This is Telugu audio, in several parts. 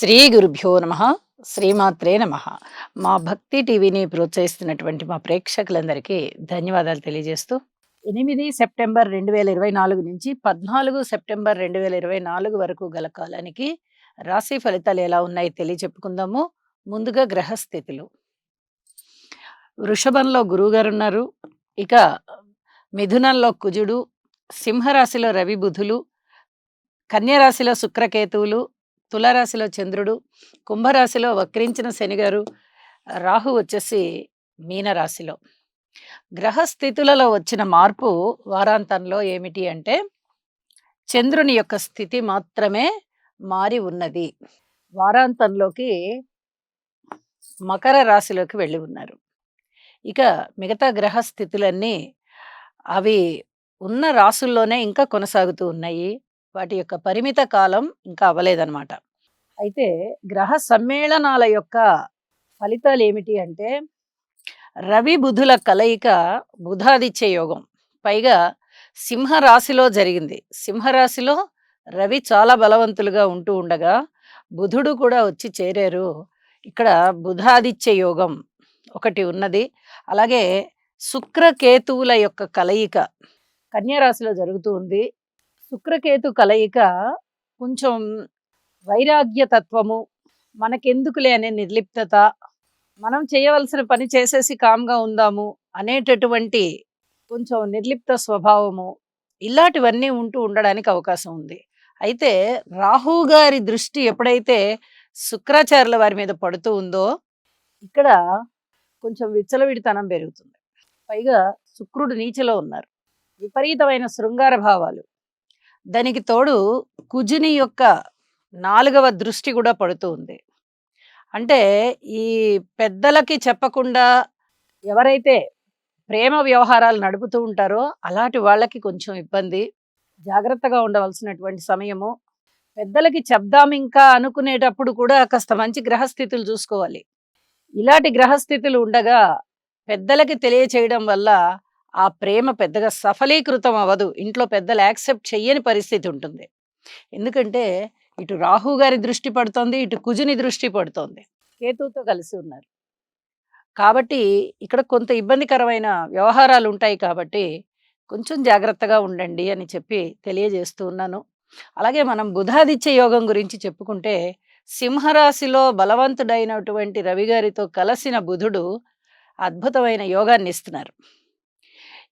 శ్రీ గురుభ్యో నమ. శ్రీమాత్రే నమ. మా భక్తి టీవీని ప్రోత్సహిస్తున్నటువంటి మా ప్రేక్షకులందరికీ ధన్యవాదాలు తెలియజేస్తూ 8 సెప్టెంబర్ 2024 నుంచి 14 సెప్టెంబర్ 2024 వరకు గల కాలానికి రాశి ఫలితాలు ఎలా ఉన్నాయి తెలియచెప్పుకుందాము. ముందుగా గ్రహస్థితులు. వృషభంలో గురువుగారు ఉన్నారు. ఇక మిథునంలో కుజుడు, సింహరాశిలో రవి బుధులు, కన్యరాశిలో శుక్రకేతువులు, తులారాశిలో చంద్రుడు, కుంభరాశిలో వక్రించిన శనిగారు, రాహు వచ్చేసి మీనరాశిలో. గ్రహస్థితులలో వచ్చిన మార్పు వారాంతంలో ఏమిటి అంటే చంద్రుని యొక్క స్థితి మాత్రమే మారి ఉన్నది. వారాంతంలోకి మకర రాశిలోకి వెళ్ళి ఉన్నారు. ఇక మిగతా గ్రహ స్థితులన్నీ అవి ఉన్న రాసుల్లోనే ఇంకా కొనసాగుతూ ఉన్నాయి. వాటి యొక్క పరిమిత కాలం ఇంకా అవ్వలేదన్నమాట. అయితే గ్రహ సమ్మేళనాల యొక్క ఫలితాలు ఏమిటి అంటే రవి బుధుల కలయిక బుధాదిత్య యోగం. పైగా సింహరాశిలో జరిగింది. సింహరాశిలో రవి చాలా బలవంతులుగా ఉంటూ ఉండగా బుధుడు కూడా వచ్చి చేరారు. ఇక్కడ బుధాదిత్య యోగం ఒకటి ఉన్నది. అలాగే శుక్రకేతువుల యొక్క కలయిక కన్యరాశిలో జరుగుతూ ఉంది. శుక్రకేతు కలయిక కొంచెం వైరాగ్య తత్వము, మనకెందుకులే అనే నిర్లిప్తత, మనం చేయవలసిన పని చేసేసి కామ్గా ఉందాము అనేటటువంటి కొంచెం నిర్లిప్త స్వభావము, ఇలాంటివన్నీ ఉంటూ ఉండడానికి అవకాశం ఉంది. అయితే రాహు గారి దృష్టి ఎప్పుడైతే శుక్రాచార్యుల వారి మీద పడుతూ ఉందో ఇక్కడ కొంచెం విచ్చలవిడితనం పెరుగుతుంది. పైగా శుక్రుడు నీచలో ఉన్నారు. విపరీతమైన శృంగార భావాలు. దానికి తోడు కుజుని యొక్క 4వ దృష్టి కూడా పడుతూ ఉంది. అంటే ఈ పెద్దలకి చెప్పకుండా ఎవరైతే ప్రేమ వ్యవహారాలు నడుపుతూ ఉంటారో అలాంటి వాళ్ళకి కొంచెం ఇబ్బంది. జాగ్రత్తగా ఉండవలసినటువంటి సమయము. పెద్దలకి చెప్దాం ఇంకా అనుకునేటప్పుడు కూడా కాస్త మంచి గ్రహస్థితులు చూసుకోవాలి. ఇలాంటి గ్రహస్థితులు ఉండగా పెద్దలకి తెలియచేయడం వల్ల ఆ ప్రేమ పెద్దగా సఫలీకృతం అవ్వదు. ఇంట్లో పెద్దలు యాక్సెప్ట్ చెయ్యని పరిస్థితి ఉంటుంది. ఎందుకంటే ఇటు రాహు గారి దృష్టి పడుతోంది, ఇటు కుజుని దృష్టి పడుతోంది. కేతువుతో కలిసి ఉన్నారు. కాబట్టి ఇక్కడ కొంత ఇబ్బందికరమైన వ్యవహారాలు ఉంటాయి కాబట్టి కొంచెం జాగ్రత్తగా ఉండండి అని చెప్పి తెలియజేస్తూ ఉన్నాను. అలాగే మనం బుధాదిత్య యోగం గురించి చెప్పుకుంటే సింహరాశిలో బలవంతుడైనటువంటి రవి గారితో కలిసిన బుధుడు అద్భుతమైన యోగాన్ని ఇస్తున్నారు.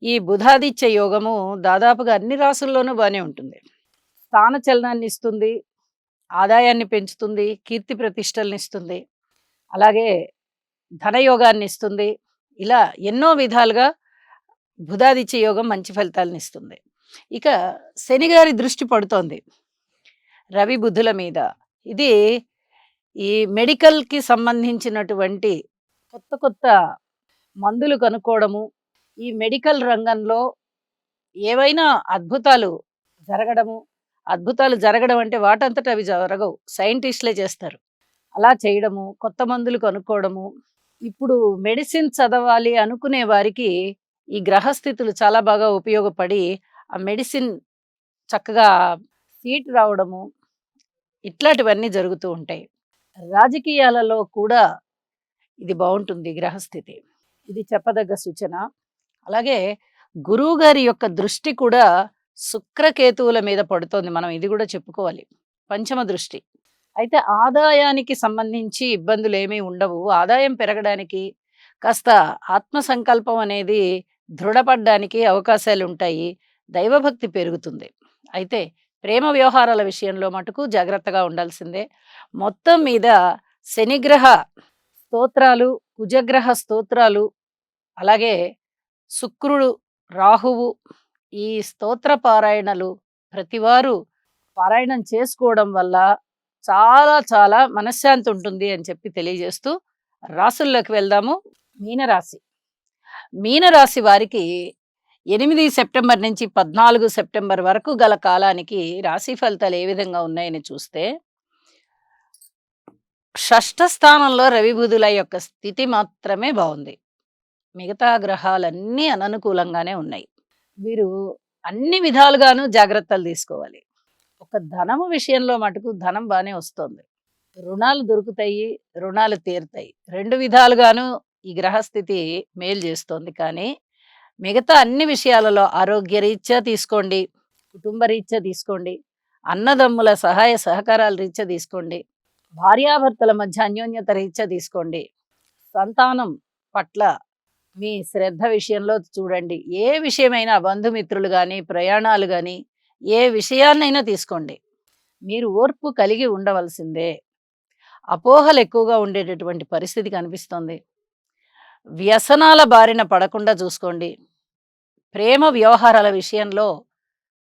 ఈ బుధాదిత్య యోగము దాదాపుగా అన్ని రాసుల్లోనూ బాగానే ఉంటుంది. స్థాన చలనాన్ని ఇస్తుంది, ఆదాయాన్ని పెంచుతుంది, కీర్తి ప్రతిష్టల్ని ఇస్తుంది, అలాగే ధనయోగాన్ని ఇస్తుంది. ఇలా ఎన్నో విధాలుగా బుధాదిత్య యోగం మంచి ఫలితాలను ఇస్తుంది. ఇక శనిగారి దృష్టి పడుతోంది రవి బుధుల మీద. ఇది ఈ మెడికల్కి సంబంధించినటువంటి కొత్త కొత్త మందులు కనుక్కోవడము, ఈ మెడికల్ రంగంలో ఏవైనా అద్భుతాలు జరగడం అంటే వాటంతట అవి జరగవు, సైంటిస్టులే చేస్తారు. అలా చేయడము, కొత్త మందులు కనుక్కోవడము. ఇప్పుడు మెడిసిన్ చదవాలి అనుకునే వారికి ఈ గ్రహస్థితులు చాలా బాగా ఉపయోగపడి ఆ మెడిసిన్ చక్కగా సీట్ రావడము, ఇట్లాంటివన్నీ జరుగుతూ ఉంటాయి. రాజకీయాలలో కూడా ఇది బాగుంటుంది గ్రహస్థితి. ఇది చెప్పదగ్గ సూచన. అలాగే గురువు గారి యొక్క దృష్టి కూడా శుక్రకేతువుల మీద పడుతోంది. మనం ఇది కూడా చెప్పుకోవాలి. పంచమ దృష్టి. అయితే ఆదాయానికి సంబంధించి ఇబ్బందులు ఏమీ ఉండవు. ఆదాయం పెరగడానికి కాస్త ఆత్మ సంకల్పం అనేది దృఢపడడానికి అవకాశాలు ఉంటాయి. దైవభక్తి పెరుగుతుంది. అయితే ప్రేమ వ్యవహారాల విషయంలో మటుకు జాగ్రత్తగా ఉండాల్సిందే. మొత్తం మీద శనిగ్రహ స్తోత్రాలు, కుజగ్రహ స్తోత్రాలు, అలాగే శుక్రుడు, రాహువు, ఈ స్తోత్ర పారాయణలు ప్రతివారు పారాయణం చేసుకోవడం వల్ల చాలా చాలా మనశ్శాంతి ఉంటుంది అని చెప్పి తెలియజేస్తూ రాసుల్లోకి వెళ్దాము. మీనరాశి. మీనరాశి వారికి 8 సెప్టెంబర్ నుంచి 14 సెప్టెంబర్ వరకు గల కాలానికి రాశి ఫలితాలు ఏ విధంగా ఉన్నాయని చూస్తే షష్ఠ స్థానంలో రవి బుధుల యొక్క స్థితి మాత్రమే బాగుంది. మిగతా గ్రహాలన్నీ అననుకూలంగానే ఉన్నాయి. వీరు అన్ని విధాలుగాను జాగ్రత్తలు తీసుకోవాలి. ఒక ధనము విషయంలో మటుకు ధనం బాగానే వస్తుంది. రుణాలు దొరుకుతాయి, రుణాలు తీరుతాయి. 2 విధాలుగాను ఈ గ్రహస్థితి మేలు జేస్తోంది. కానీ, మిగతా అన్ని విషయాలలో ఆరోగ్యరీత్యా తీసుకోండి, కుటుంబ రీత్యా తీసుకోండి, అన్నదమ్ముల సహాయ సహకారాల రీత్యా తీసుకోండి, భార్యాభర్తల మధ్య అన్యోన్యత రీత్యా తీసుకోండి, సంతానం పట్ల మీ శ్రద్ధ విషయంలో చూడండి. ఏ విషయమైనా బంధుమిత్రులు గాని, ప్రయాణాలు గాని, ఏ విషయాన్నైనా తీసుకోండి. మీరు ఓర్పు కలిగి ఉండవలసిందే. అపోహలు ఎక్కువగా ఉండేటటువంటి పరిస్థితి కనిపిస్తోంది. వ్యసనాల బారిన పడకుండా చూసుకోండి. ప్రేమ వ్యవహారాల విషయంలో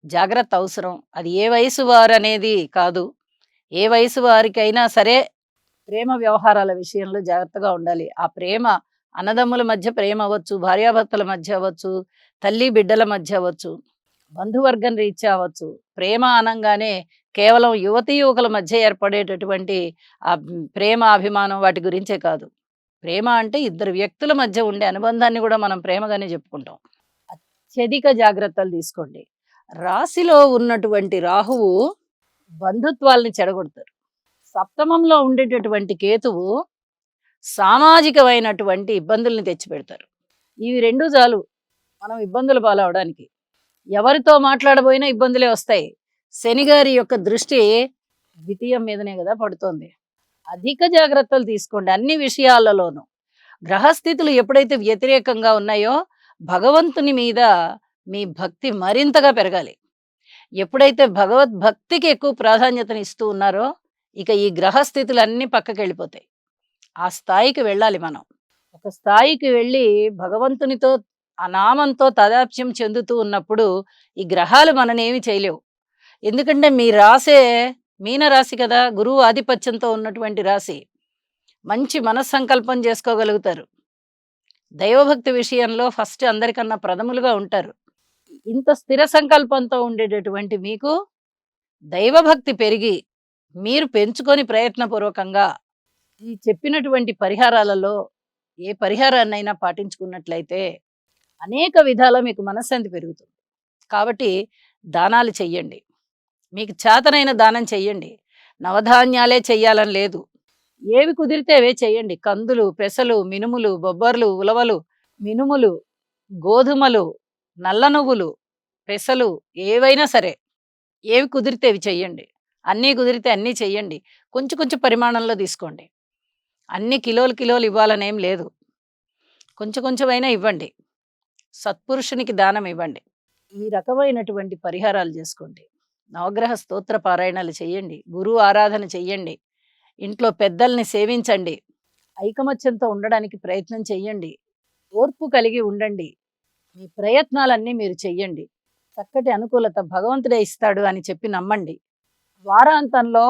జాగ్రత్త అవసరం. అది ఏ వయసు వారనేది కాదు. ఏ వయసు వారికైనా సరే ప్రేమ వ్యవహారాల విషయంలో జాగ్రత్తగా ఉండాలి. ఆ ప్రేమ అన్నదమ్ముల మధ్య ప్రేమ అవ్వచ్చు, భార్యాభర్తల మధ్య అవ్వచ్చు, తల్లి బిడ్డల మధ్య అవ్వచ్చు, బంధువర్గం రీత్యా అవ్వచ్చు. ప్రేమ అనంగానే కేవలం యువతీ యువకుల మధ్య ఏర్పడేటటువంటి ప్రేమ, అభిమానం వాటి గురించే కాదు. ప్రేమ అంటే ఇద్దరు వ్యక్తుల మధ్య ఉండే అనుబంధాన్ని గూడా మనం ప్రేమగానే జెప్పుకుంటాం. అత్యధిక జాగ్రత్తలు తీసుకోండి. రాశిలో ఉన్నటువంటి రాహువు బంధుత్వాల్ని చెడగొడతారు. సప్తమంలో ఉండేటటువంటి కేతువు సామాజికమైనటువంటి ఇబ్బందుల్ని తెచ్చిపెడతారు. ఇవి 2 చాలు మనం ఇబ్బందుల పాలవడానికి. ఎవరితో మాట్లాడబోయినా ఇబ్బందులే వస్తాయి. శనిగారి యొక్క దృష్టి ద్వితీయం మీదనే గదా పడుతోంది. అధిక జాగ్రత్తలు తీసుకోండి అన్ని విషయాలలోనూ. గ్రహస్థితులు ఎప్పుడైతే వ్యతిరేకంగా ఉన్నాయో, భగవంతుని మీద మీ భక్తి మరింతగా పెరగాలి. ఎప్పుడైతే భగవద్భక్తికి ఎక్కువ ప్రాధాన్యతనిస్తూ ఉన్నారో, ఇక ఈ గ్రహస్థితులన్నీ పక్కకెళ్ళిపోతాయి. ఆ స్థాయికి వెళ్ళాలి మనం. ఒక స్థాయికి వెళ్ళి భగవంతునితో ఆ నామంతో తాదాత్మ్యం చెందుతూ ఉన్నప్పుడు, ఈ గ్రహాలు మననేమి చేయలేవు. ఎందుకంటే మీ రాసే మీన రాశి కదా! గురువు ఆధిపత్యంతో ఉన్నటువంటి రాశి. మంచి మనస్సంకల్పం చేసుకోగలుగుతారు. దైవభక్తి విషయంలో ఫస్ట్ అందరికన్నా ప్రథములుగా ఉంటారు. ఇంత స్థిర సంకల్పంతో ఉండేటటువంటి మీకు దైవభక్తి పెరిగి, మీరు పెంచుకొని ప్రయత్నపూర్వకంగా ఈ చెప్పినటువంటి పరిహారాలలో ఏ పరిహారాన్నైనా పాటించుకున్నట్లయితే అనేక విధాలా మీకు మనశ్శాంతి పెరుగుతుంది. కాబట్టి దానాలు చెయ్యండి. మీకు చేతనైన దానం చెయ్యండి. నవధాన్యాలే చెయ్యాలని లేదు. ఏవి కుదిరితే అవే చెయ్యండి. కందులు, పెసలు, మినుములు, బొబ్బర్లు, ఉలవలు, మినుములు, గోధుమలు, నల్ల నువ్వులు, పెసలు ఏవైనా సరే. ఏవి కుదిరితే అవి చెయ్యండి. అన్నీ కుదిరితే అన్నీ చెయ్యండి. కొంచెం కొంచెం పరిమాణంలో తీసుకోండి. అన్ని కిలోలు కిలోలు ఇవ్వాలనేం లేదు. కొంచెం కొంచెమైనా ఇవ్వండి. సత్పురుషునికి దానం ఇవ్వండి. ఈ రకమైనటువంటి పరిహారాలు చేసుకోండి. నవగ్రహ స్తోత్ర పారాయణాలు చెయ్యండి. గురువు ఆరాధన చెయ్యండి. ఇంట్లో పెద్దల్ని సేవించండి. ఐకమత్యంతో ఉండడానికి ప్రయత్నం చెయ్యండి. ఓర్పు కలిగి ఉండండి. మీ ప్రయత్నాలన్నీ మీరు చెయ్యండి. చక్కటి అనుకూలత భగవంతుడే ఇస్తాడు అని చెప్పి నమ్మండి. వారాంతంలో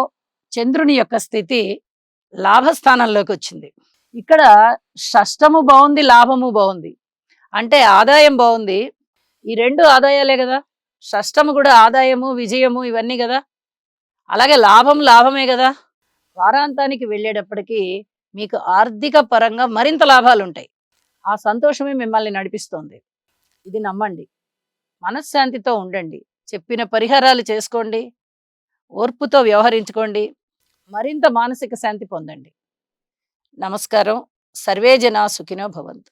చంద్రుని యొక్క స్థితి లాభస్థానంలోకొచ్చింది. ఇక్కడ షష్టము బావుంది, లాభము బావుంది. అంటే ఆదాయం బావుంది. ఈ 2 ఆదాయాలే గదా! షష్టము గూడా ఆదాయము, విజయము ఇవన్నీ గదా! అలాగే లాభం లాభమే గదా! వారాంతానికి వెళ్ళేటప్పటికి మీకు ఆర్థిక పరంగా మరింత లాభాలుంటాయి. ఆ సంతోషమే మిమ్మల్ని నడిపిస్తోంది. ఇది నమ్మండి. మనశ్శాంతితో ఉండండి. చెప్పిన పరిహారాలు చేసుకోండి. ఓర్పుతో వ్యవహరించుకోండి. మరింత మానసిక శాంతి పొందండి. నమస్కారం. సర్వే జనా సుఖినో భవంతు.